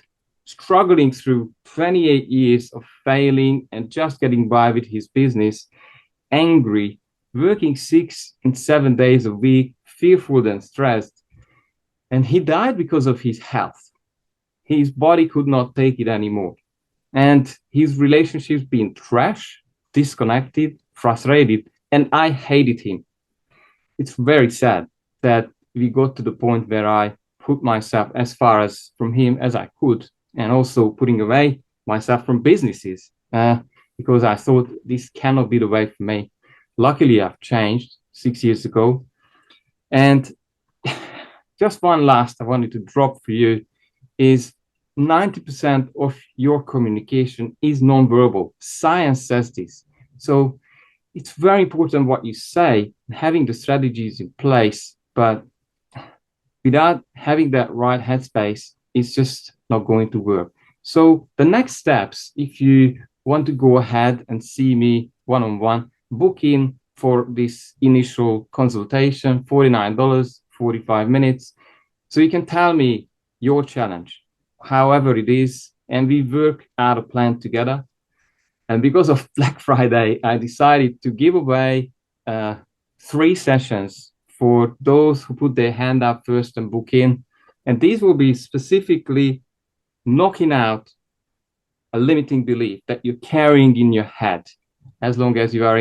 S4: struggling through 28 years of failing and just getting by with his business, angry, working 6 and 7 days a week, fearful and stressed. And he died because of his health. His body could not take it anymore. And his relationships being trash, disconnected, frustrated, and I hated him. It's very sad that we got to the point where I put myself as far as from him as I could, and also putting away myself from businesses because I thought this cannot be the way for me. Luckily, I've changed 6 years ago. And just one last I wanted to drop for you is 90% of your communication is nonverbal. Science says this. So it's very important what you say, having the strategies in place, but without having that right headspace, it's just not going to work. So the next steps, if you want to go ahead and see me one-on-one, book in for this initial consultation, $49, 45 minutes. So you can tell me your challenge, however it is, and we work out a plan together. And because of Black Friday, I decided to give away 3 sessions for those who put their hand up first and book in. And these will be specifically knocking out a limiting belief that you're carrying in your head, as long as you are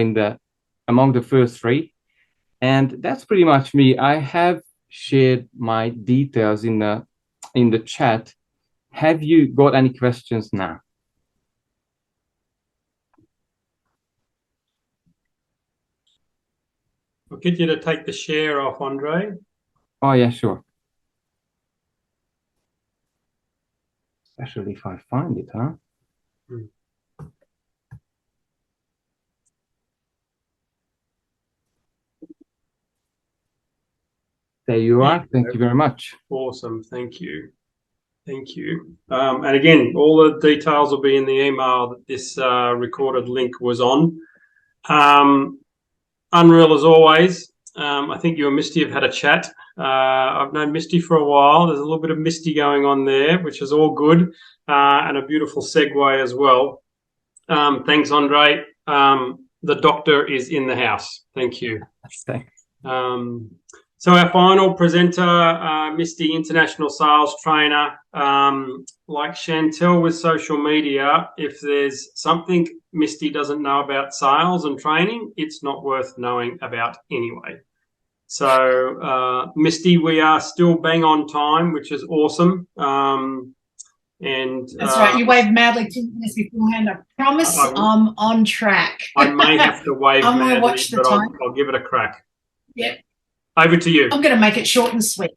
S4: among the first 3. And that's pretty much me. I have shared my details in the chat. Have you got any questions now?
S1: I'll get you to take the share off, Andre.
S4: Oh, yeah, sure. Especially if I find it, huh? There you are. Thank you very much.
S1: Awesome. Thank you. Thank you. And again, all the details will be in the email that this recorded link was on. Unreal as always. I think you and Misty have had a chat. I've known Misty for a while. There's a little bit of Misty going on there, which is all good, and a beautiful segue as well. Thanks, Andre. The doctor is in the house. Thank you.
S4: Thanks.
S1: So our final presenter, Misty, international sales trainer. Like Chantel with social media, if there's something Misty doesn't know about sales and training, it's not worth knowing about anyway. So, Misty, we are still bang on time, which is awesome.
S5: That's right. You waved madly 2 minutes beforehand. I promise I'm on track.
S1: I may have to wave
S5: I'm
S1: madly,
S5: gonna watch the
S1: but
S5: time.
S1: I'll give it a crack.
S5: Yep.
S1: Over to you.
S5: I'm going to make it short and sweet.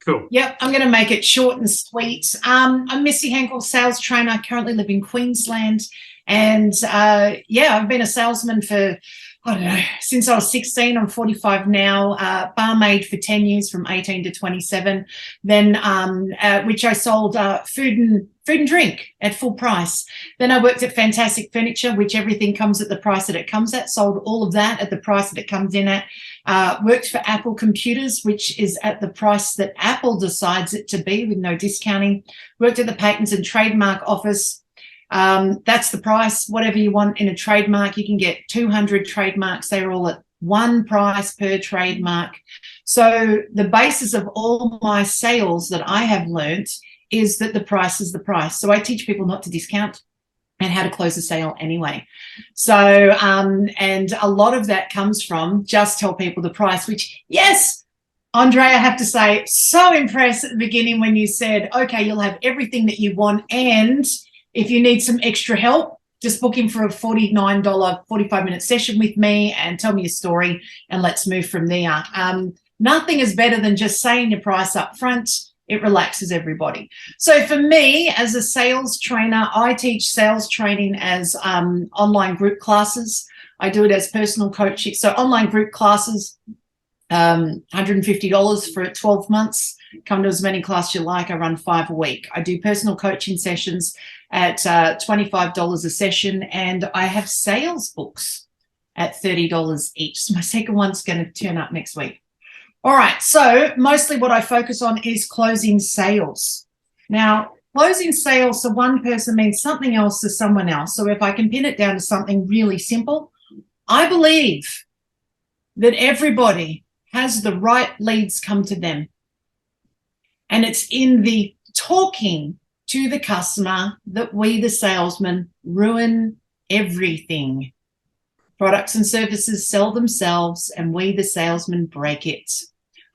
S1: Cool.
S5: Yep, I'm going to make it short and sweet. I'm Missy Henkel, sales trainer. I currently live in Queensland. And yeah, I've been a salesman for, I don't know, since I was 16. I'm 45 now. Barmaid for 10 years, from 18 to 27. Then, which I sold food and drink at full price. Then I worked at Fantastic Furniture, which everything comes at the price that it comes at. Sold all of that at the price that it comes in at. Worked for Apple Computers, which is at the price that Apple decides it to be, with no discounting. Worked at the Patents and Trademark Office. That's the price. Whatever you want in a trademark, you can get 200 trademarks. They're all at one price per trademark. So the basis of all my sales that I have learnt is that the price is the price. So I teach people not to discount and how to close a sale anyway. So, and a lot of that comes from just tell people the price, which, yes, Andre, I have to say, so impressed at the beginning when you said, okay, you'll have everything that you want. And if you need some extra help, just book in for a $49 45-minute session with me and tell me your story, and let's move from there. Nothing is better than just saying your price up front. It relaxes everybody. So for me, as a sales trainer, I teach sales training as online group classes. I do it as personal coaching. So online group classes, $150 for 12 months. Come to as many classes you like. I run 5 a week. I do personal coaching sessions at $25 a session, and I have sales books at $30 each. So my second one's going to turn up next week. All right, so mostly what I focus on is closing sales. Now, closing sales to one person means something else to someone else. So if I can pin it down to something really simple, I believe that everybody has the right leads come to them. And it's in the talking to the customer that we, the salesmen, ruin everything. Products and services sell themselves, and we, the salesmen, break it.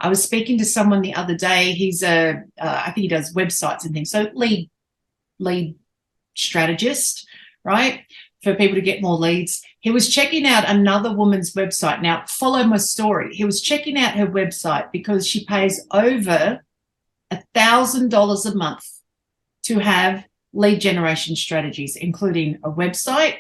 S5: I was speaking to someone the other day. He's I think he does websites and things. So lead strategist, right? For people to get more leads. He was checking out another woman's website. Now, follow my story. He was checking out her website because she pays over $1,000 a month to have lead generation strategies, including a website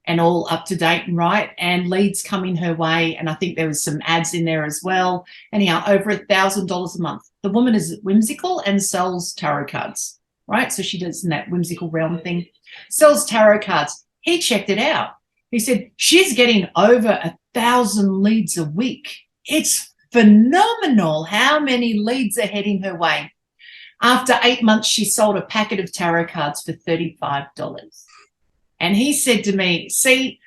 S5: and all up to date and right, and leads coming her way. And I think there was some ads in there as well. Anyhow, over $1,000 a month. The woman is whimsical and sells tarot cards, right? So she does in that whimsical realm thing, sells tarot cards. He checked it out. He said, she's getting over 1,000 leads a week. It's phenomenal how many leads are heading her way. After 8 months, she sold a packet of tarot cards for $35. And he said to me, see,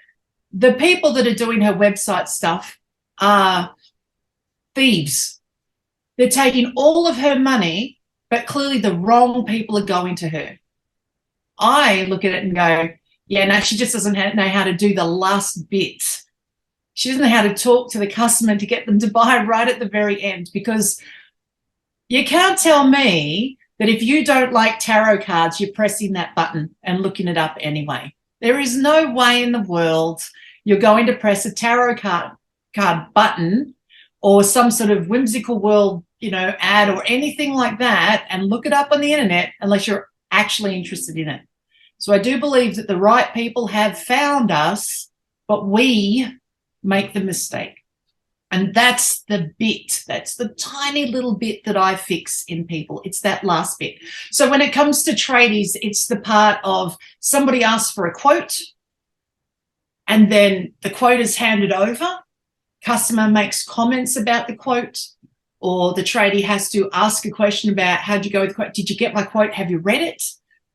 S5: the people that are doing her website stuff are thieves. They're taking all of her money, but clearly the wrong people are going to her. I look at it and go, yeah, no, she just doesn't know how to do the last bit. She doesn't know how to talk to the customer to get them to buy right at the very end, because you can't tell me that if you don't like tarot cards, you're pressing that button and looking it up anyway. There is no way in the world you're going to press a tarot card button or some sort of whimsical world, ad or anything like that and look it up on the internet unless you're actually interested in it. So I do believe that the right people have found us, but we make the mistake. And that's the bit, that's the tiny little bit that I fix in people. It's that last bit. So when it comes to tradies, it's the part of somebody asks for a quote and then the quote is handed over. Customer makes comments about the quote, or the tradie has to ask a question about how'd you go with the quote? Did you get my quote? Have you read it?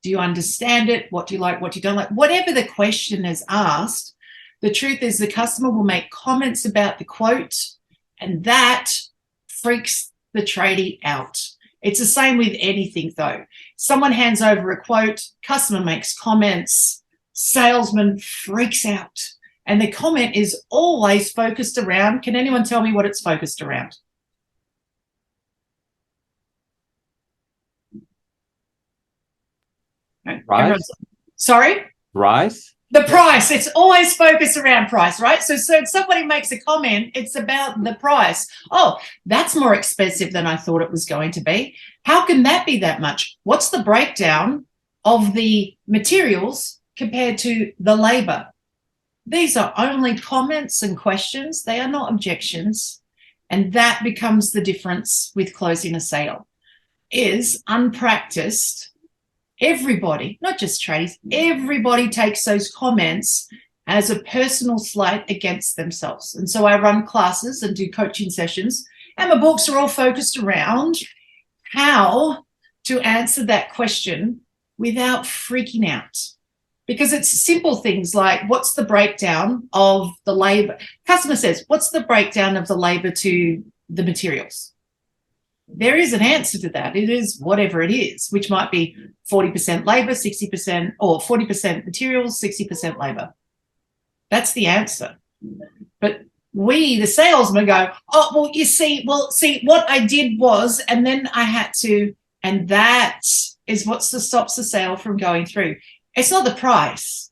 S5: Do you understand it? What do you like? What do you don't like? Whatever the question is asked, the truth is the customer will make comments about the quote, and that freaks the tradie out. It's the same with anything, though. Someone hands over a quote, customer makes comments, salesman freaks out. And the comment is always focused around, can anyone tell me what it's focused around?
S4: Price?
S5: Sorry?
S4: Price?
S5: The price. It's always focused around price, right? So if somebody makes a comment, it's about the price. Oh, that's more expensive than I thought it was going to be. How can that be that much? What's the breakdown of the materials compared to the labor? These are only comments and questions. They are not objections. And that becomes the difference with closing a sale. Is unpracticed. Everybody, not just tradies, everybody takes those comments as a personal slight against themselves. And so I run classes and do coaching sessions, and my books are all focused around how to answer that question without freaking out. Because it's simple things like, what's the breakdown of the labor? Customer says, what's the breakdown of the labor to the materials? There is an answer to that. It is whatever it is, which might be 40% labor, 60%, or 40% materials, 60% labor. That's the answer. But we, the salesmen, go, oh, well, you see, what I did was, and then I had to, and that is what stops the sale from going through. It's not the price,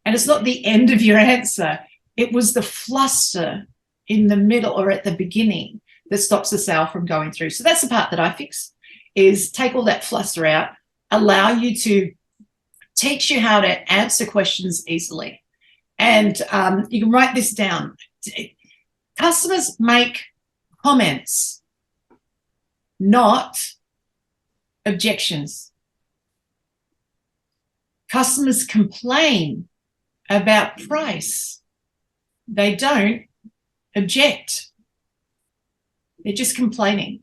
S5: and it's not the end of your answer. It was the fluster in the middle or at the beginning that stops the sale from going through. So that's the part that I fix, is take all that fluster out, allow you to teach you how to answer questions easily. And you can write this down. Customers make comments, not objections. Customers complain about price. They don't object. They're just complaining.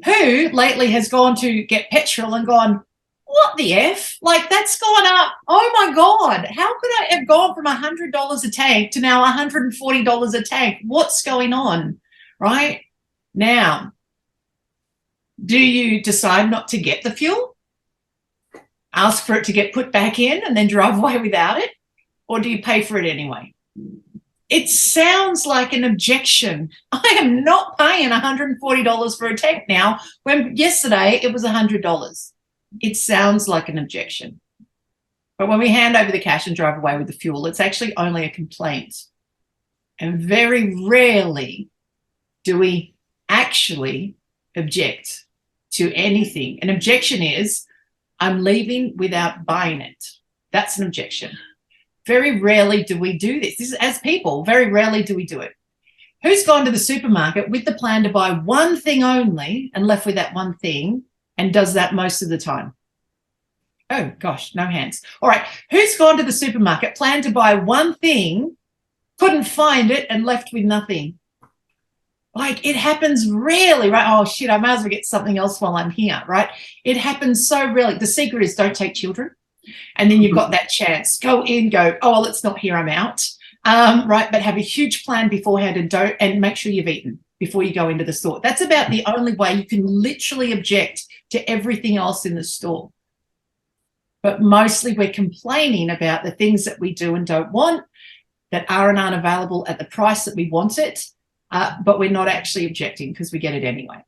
S5: Who lately has gone to get petrol and gone, what the F? Like, that's gone up. Oh my God, how could I have gone from $100 a tank to now $140 a tank? What's going on, right? Now, do you decide not to get the fuel? Ask for it to get put back in and then drive away without it? Or do you pay for it anyway? It sounds like an objection. I am not paying $140 for a tank now when yesterday it was $100. It sounds like an objection. But when we hand over the cash and drive away with the fuel, it's actually only a complaint. And very rarely do we actually object to anything. An objection is, I'm leaving without buying it. That's an objection. Very rarely do we do this. This is, as people, very rarely do we do it. Who's gone to the supermarket with the plan to buy one thing only and left with that one thing and does that most of the time? Oh, gosh, no hands. All right. Who's gone to the supermarket, planned to buy one thing, couldn't find it, and left with nothing? Like, it happens rarely, right? Oh, shit, I might as well get something else while I'm here, right? It happens so rarely. The secret is don't take children. And then you've got that chance. Go in, go, oh, well, it's not here, I'm out. Right, but have a huge plan beforehand and make sure you've eaten before you go into the store. That's about the only way you can literally object to everything else in the store. But mostly we're complaining about the things that we do and don't want, that are and aren't available at the price that we want it, but we're not actually objecting because we get it anyway.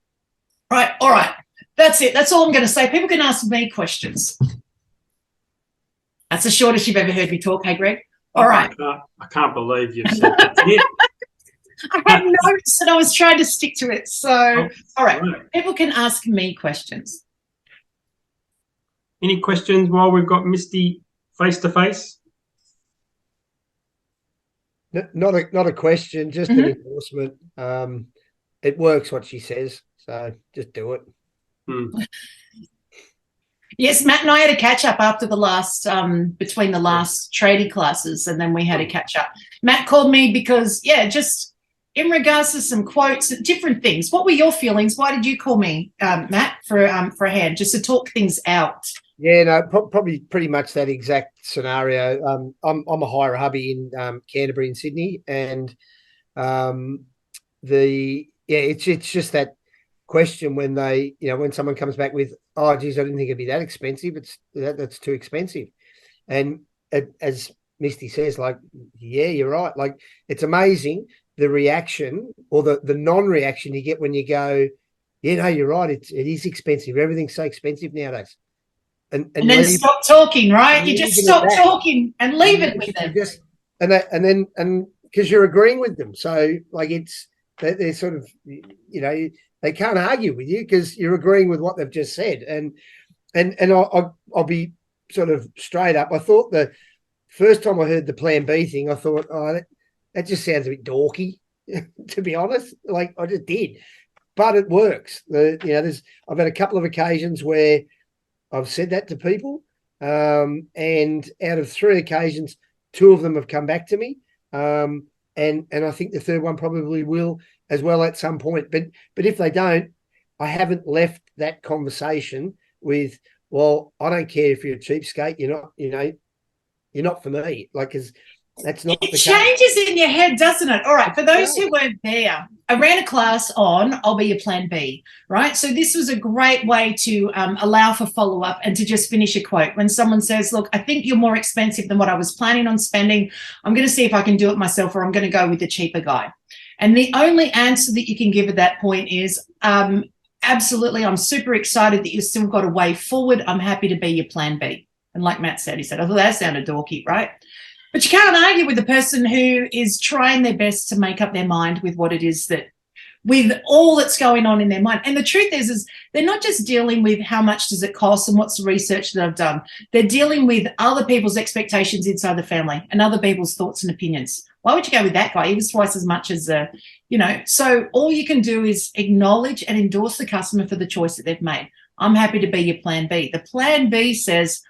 S5: Right, all right, that's it. That's all I'm going to say. People can ask me questions. That's the shortest you've ever heard me talk, hey, Greg? All right.
S1: I can't believe you've said that.
S5: I had notes and I was trying to stick to it. So, all right, people can ask me questions.
S1: Any questions while we've got Misty face-to-face?
S6: Not a question, just an endorsement. It works what she says, so just do it.
S5: Yes, Matt and I had a catch up after the last, between the last tradie classes, and then we had a catch up. Matt called me because, yeah, just in regards to some quotes, different things. What were your feelings? Why did you call me, Matt, for a hand, just to talk things out?
S6: Yeah, no, probably pretty much that exact scenario. I'm a hire hubby in Canterbury in Sydney, and yeah, it's just that question when they, when someone comes back with, oh, geez, I didn't think it'd be that expensive. That's too expensive. And as Misty says, like, yeah, you're right. Like, it's amazing the reaction or the non-reaction you get when you go, yeah, no, you're right. It is expensive. Everything's so expensive nowadays. And
S5: then stop talking, right? You just stop talking and leave it with them.
S6: And because you're agreeing with them. So like they're sort of, they can't argue with you because you're agreeing with what they've just said. And I'll be sort of straight up. I thought the first time I heard the Plan B thing, I thought, oh, that just sounds a bit dorky, to be honest. Like, I just did. But it works. I've had a couple of occasions where I've said that to people, and out of 3 occasions, 2 of them have come back to me, and I think the third one probably will as well at some point. But if they don't, I haven't left that conversation with, well, I don't care if you're a cheapskate. You're not for me. Like, because that's not
S5: it changes in your head, doesn't it? All right, for those who weren't there, I ran a class on I'll be your plan B, right? So this was a great way to allow for follow-up and to just finish a quote. When someone says, look, I think you're more expensive than what I was planning on spending. I'm going to see if I can do it myself, or I'm going to go with the cheaper guy. And the only answer that you can give at that point is, absolutely, I'm super excited that you've still got a way forward. I'm happy to be your plan B. And like Matt said, I thought that sounded dorky, right? But you can't argue with the person who is trying their best to make up their mind with what it is that, with all that's going on in their mind. And the truth is they're not just dealing with how much does it cost and what's the research that I've done. They're dealing with other people's expectations inside the family and other people's thoughts and opinions. Why would you go with that guy? He was twice as much as, So all you can do is acknowledge and endorse the customer for the choice that they've made. I'm happy to be your plan B. The plan B says,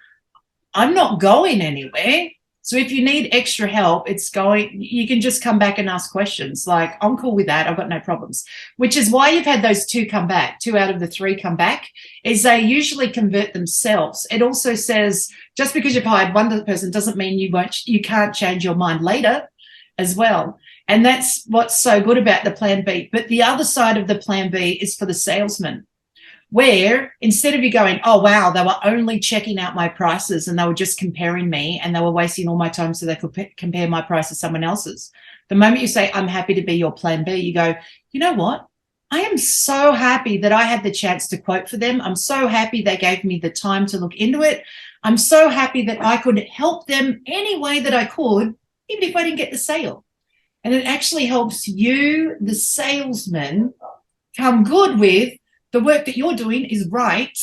S5: I'm not going anywhere. So if you need extra help, you can just come back and ask questions. Like, I'm cool with that. I've got no problems, which is why you've had those 2 come back. 2 out of the 3 come back, is they usually convert themselves. It also says, just because you've hired one person doesn't mean you can't change your mind later as well. And that's what's so good about the plan B. But the other side of the plan B is for the salesman, where instead of you going, oh, wow, they were only checking out my prices and they were just comparing me and they were wasting all my time so they could compare my price to someone else's. The moment you say, I'm happy to be your plan B, you go, you know what? I am so happy that I had the chance to quote for them. I'm so happy they gave me the time to look into it. I'm so happy that I could help them any way that I could, even if I didn't get the sale. And it actually helps you, the salesman, come good with the work that you're doing is right,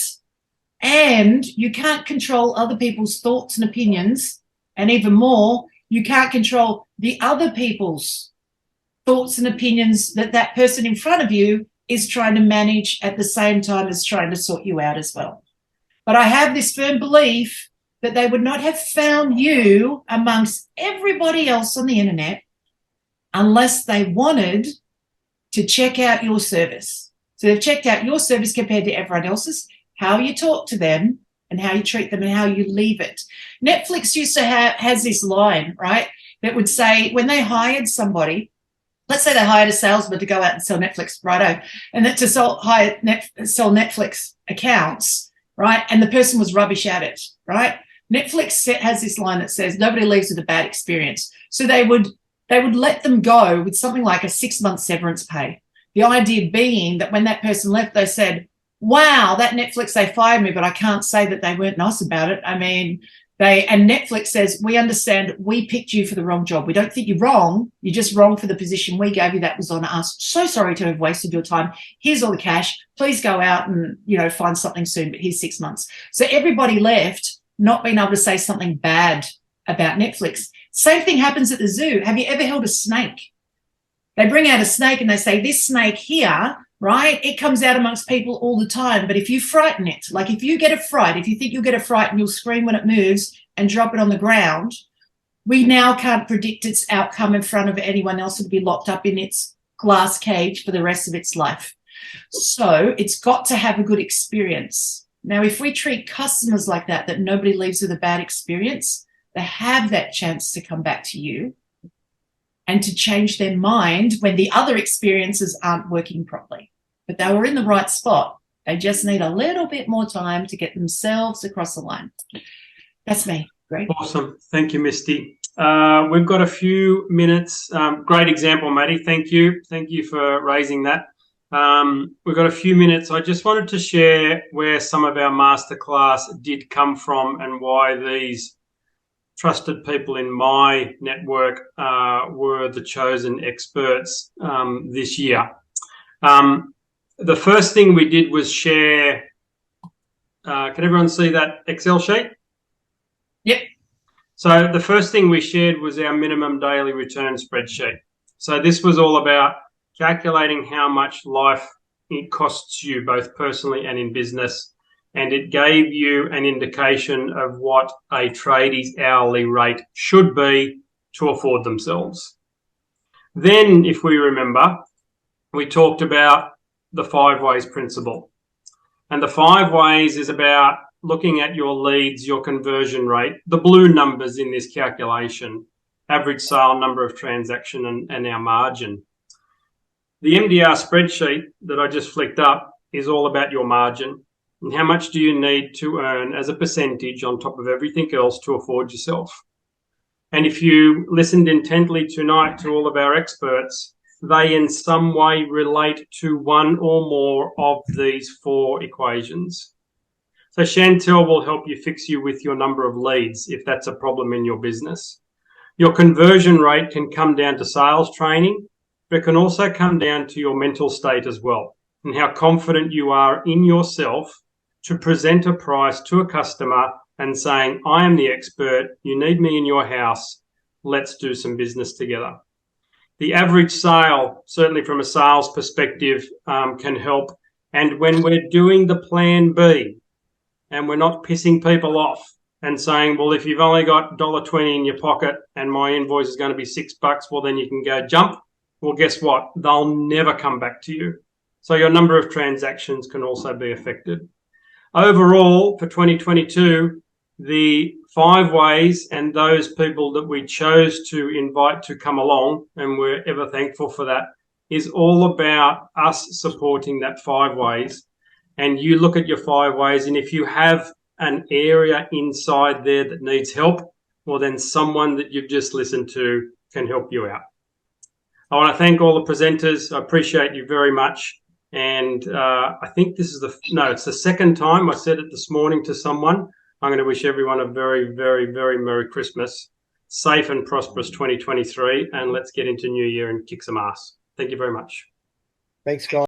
S5: and you can't control other people's thoughts and opinions, and even more, you can't control the other people's thoughts and opinions that person in front of you is trying to manage at the same time as trying to sort you out as well. But I have this firm belief that they would not have found you amongst everybody else on the internet unless they wanted to check out your service. So they've checked out your service compared to everyone else's, how you talk to them and how you treat them and how you leave it. Netflix used to has this line, right, that would say when they hired somebody, let's say they hired a salesman to go out and sell Netflix, righto, and that to sell Netflix accounts, right, and the person was rubbish at it, right? Netflix has this line that says nobody leaves with a bad experience. So they would let them go with something like a 6-month severance pay. The idea being that when that person left, they said, wow, that Netflix, they fired me, but I can't say that they weren't nice about it. I mean, and Netflix says, we understand we picked you for the wrong job. We don't think you're wrong. You're just wrong for the position we gave you. That was on us. So sorry to have wasted your time. Here's all the cash. Please go out and, find something soon, but here's 6 months. So everybody left not being able to say something bad about Netflix. Same thing happens at the zoo. Have you ever held a snake? They bring out a snake and they say, this snake here, right, it comes out amongst people all the time. But if you frighten it, like if you get a fright, if you think you'll get a fright and you'll scream when it moves and drop it on the ground, we now can't predict its outcome in front of anyone else. It'll be locked up in its glass cage for the rest of its life. So it's got to have a good experience. Now, if we treat customers like that nobody leaves with a bad experience, they have that chance to come back to you and to change their mind when the other experiences aren't working properly. But they were in the right spot. They just need a little bit more time to get themselves across the line. That's me. Great.
S1: Awesome. Thank you, Misty. We've got a few minutes. Great example, Maddie. Thank you. Thank you for raising that. We've got a few minutes. I just wanted to share where some of our masterclass did come from and why these trusted people in my network were the chosen experts this year. The first thing we did was share. Can everyone see that Excel sheet?
S5: Yep.
S1: So the first thing we shared was our minimum daily return spreadsheet. So this was all about calculating how much life it costs you both personally and in business. And it gave you an indication of what a tradie's hourly rate should be to afford themselves. Then, if we remember, we talked about the 5 ways principle. And the 5 ways is about looking at your leads, your conversion rate, the blue numbers in this calculation, average sale, number of transaction, and our margin. The MDR spreadsheet that I just flicked up is all about your margin and how much do you need to earn as a percentage on top of everything else to afford yourself. And if you listened intently tonight to all of our experts, they in some way relate to one or more of these 4 equations. So Chantel will help you fix you with your number of leads if that's a problem in your business. Your conversion rate can come down to sales training, but it can also come down to your mental state as well and how confident you are in yourself to present a price to a customer and saying, I am the expert, you need me in your house, let's do some business together. The average sale, certainly from a sales perspective, can help. And when we're doing the plan B and we're not pissing people off and saying, well, if you've only got $1.20 in your pocket and my invoice is going to be $6, well, then you can go jump. Well, guess what? They'll never come back to you. So your number of transactions can also be affected. Overall, for 2022, the 5 ways and those people that we chose to invite to come along, and we're ever thankful for that, is all about us supporting that 5 ways. And you look at your 5 ways, and if you have an area inside there that needs help, well, then someone that you've just listened to can help you out. I want to thank all the presenters. I appreciate you very much. And I think this is it's the second time I said it this morning to someone. I'm going to wish everyone a very, very, very Merry Christmas, safe and prosperous 2023, and let's get into New Year and kick some ass. Thank you very much.
S6: Thanks, guys.